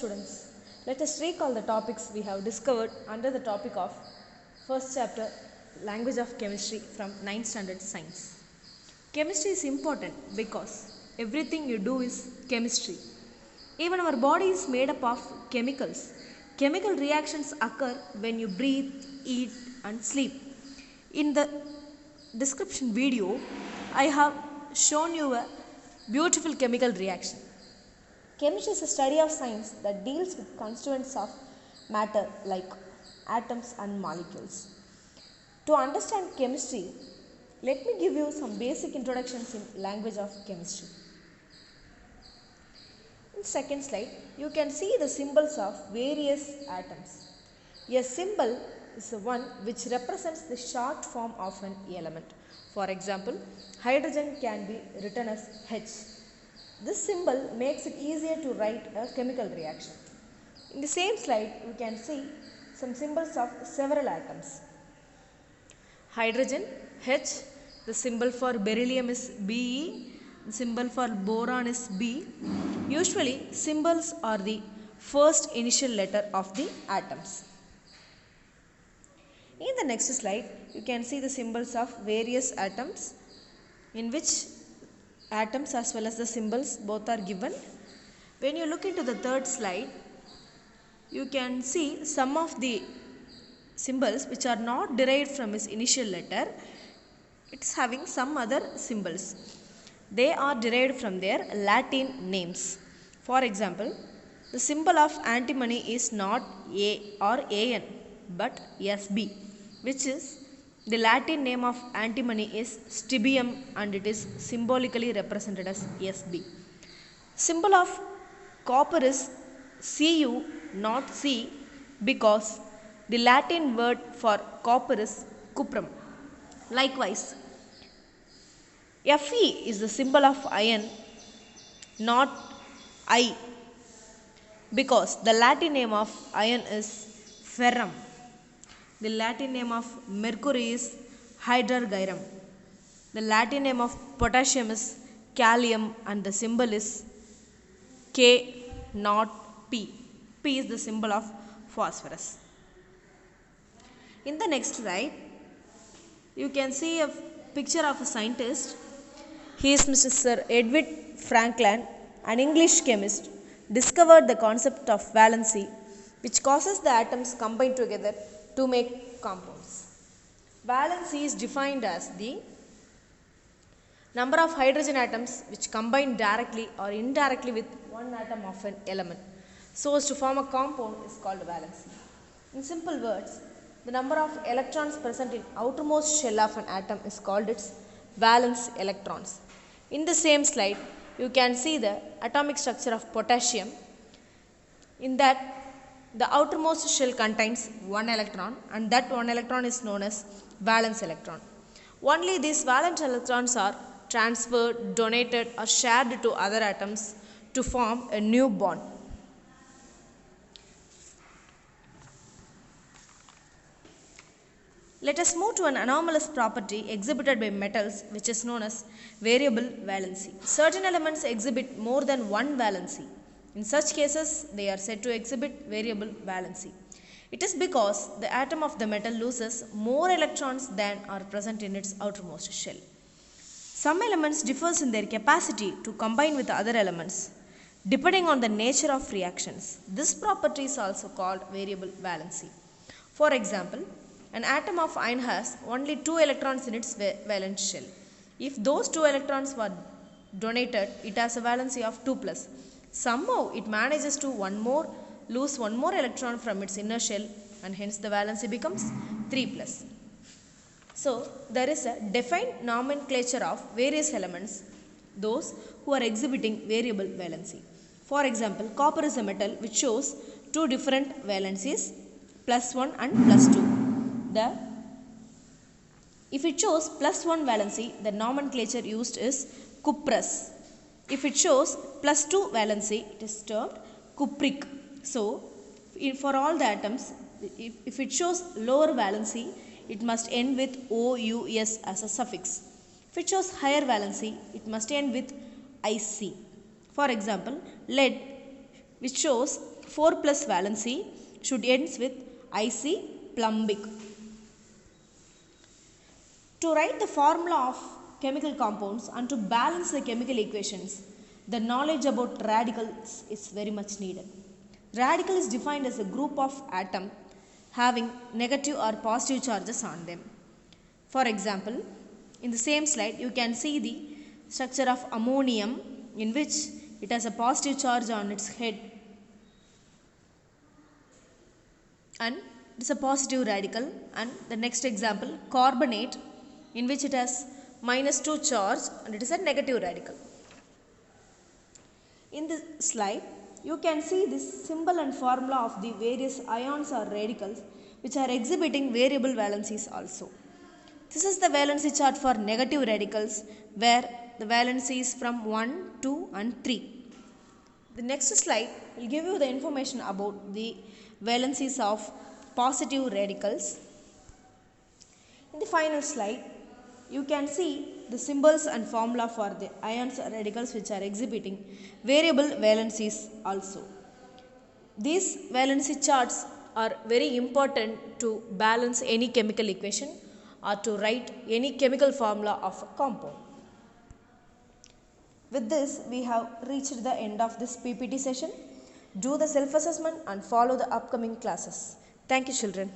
Students, let us recall the topics we have discovered under the topic of first chapter language of chemistry from 9th standard science. Chemistry is important because everything you do is chemistry. Even our body is made up of chemicals. Chemical reactions occur when you breathe, eat and sleep. In the description video, I have shown you a beautiful chemical reaction. Chemistry is a study of science that deals with constituents of matter like atoms and molecules. To understand chemistry, let me give you some basic introductions in language of chemistry. In second slide, you can see the symbols of various atoms. A symbol is the one which represents the short form of an element. For example, hydrogen can be written as H. This symbol makes it easier to write a chemical reaction. In the same slide, you can see some symbols of several atoms. Hydrogen, H, the symbol for beryllium is Be, the symbol for boron is B. Usually, symbols are the first initial letter of the atoms. In the next slide, you can see the symbols of various atoms, in which atoms as well as the symbols both are given. When you look into the third slide, you can see some of the symbols which are not derived from its initial letter. It is having some other symbols. They are derived from their Latin names. For example, the symbol of antimony is not A or An but Sb, which is the Latin name of antimony is stibium and it is symbolically represented as Sb. Symbol of copper is Cu, not C, because the Latin word for copper is cuprum. Likewise, Fe is the symbol of iron, not I, because the Latin name of iron is ferrum. The Latin name of mercury is hydrargyrum. The Latin name of potassium is kalium and the symbol is K, not P. P is the symbol of phosphorus. In the next slide, you can see a picture of a scientist. He is Mr. Sir Edwin Franklin, an English chemist, discovered the concept of valency, which causes the atoms combine together to make compounds. Valency is defined as the number of hydrogen atoms which combine directly or indirectly with one atom of an element so as to form a compound is called valency. In simple words, the number of electrons present in outermost shell of an atom is called its valence electrons. In the same slide, you can see the atomic structure of potassium. In that, the outermost shell contains one electron and that one electron is known as valence electron. Only these valence electrons are transferred, donated or shared to other atoms to form a new bond. Let us move to an anomalous property exhibited by metals which is known as variable valency. Certain elements exhibit more than one valency. In such cases, they are said to exhibit variable valency. It is because the atom of the metal loses more electrons than are present in its outermost shell. Some elements differ in their capacity to combine with other elements depending on the nature of reactions. This property is also called variable valency. For example, an atom of iron has only 2 electrons in its valence shell. If those 2 electrons were donated, it has a valency of 2+. Somehow it manages to lose one more electron from its inner shell and hence the valency becomes 3+. So there is a defined nomenclature of various elements, those who are exhibiting variable valency. For example, copper is a metal which shows 2 different valencies, +1 and +2. If it shows +1 valency, the nomenclature used is cuprous. If it shows +2 valency, it is termed cupric. So, for all the atoms, if it shows lower valency, it must end with OUS as a suffix. If it shows higher valency, it must end with IC. For example, lead, which shows 4 plus valency should ends with IC plumbic. To write the formula of chemical compounds and to balance the chemical equations, the knowledge about radicals is very much needed. Radical is defined as a group of atoms having negative or positive charges on them. For example, in the same slide you can see the structure of ammonium, in which it has a positive charge on its head and it is a positive radical. And the next example, carbonate, in which it has -2 charge and it is a negative radical. In this slide you can see this symbol and formula of the various ions or radicals which are exhibiting variable valencies also. This is the valency chart for negative radicals, where the valency is from 1, 2 and 3. The next slide will give you the information about the valencies of positive radicals. In the final slide you can see the symbols and formula for the ions or radicals which are exhibiting variable valencies also. These valency charts are very important to balance any chemical equation or to write any chemical formula of a compound. With this we have reached the end of this PPT session. Do the self-assessment and follow the upcoming classes. Thank you, children.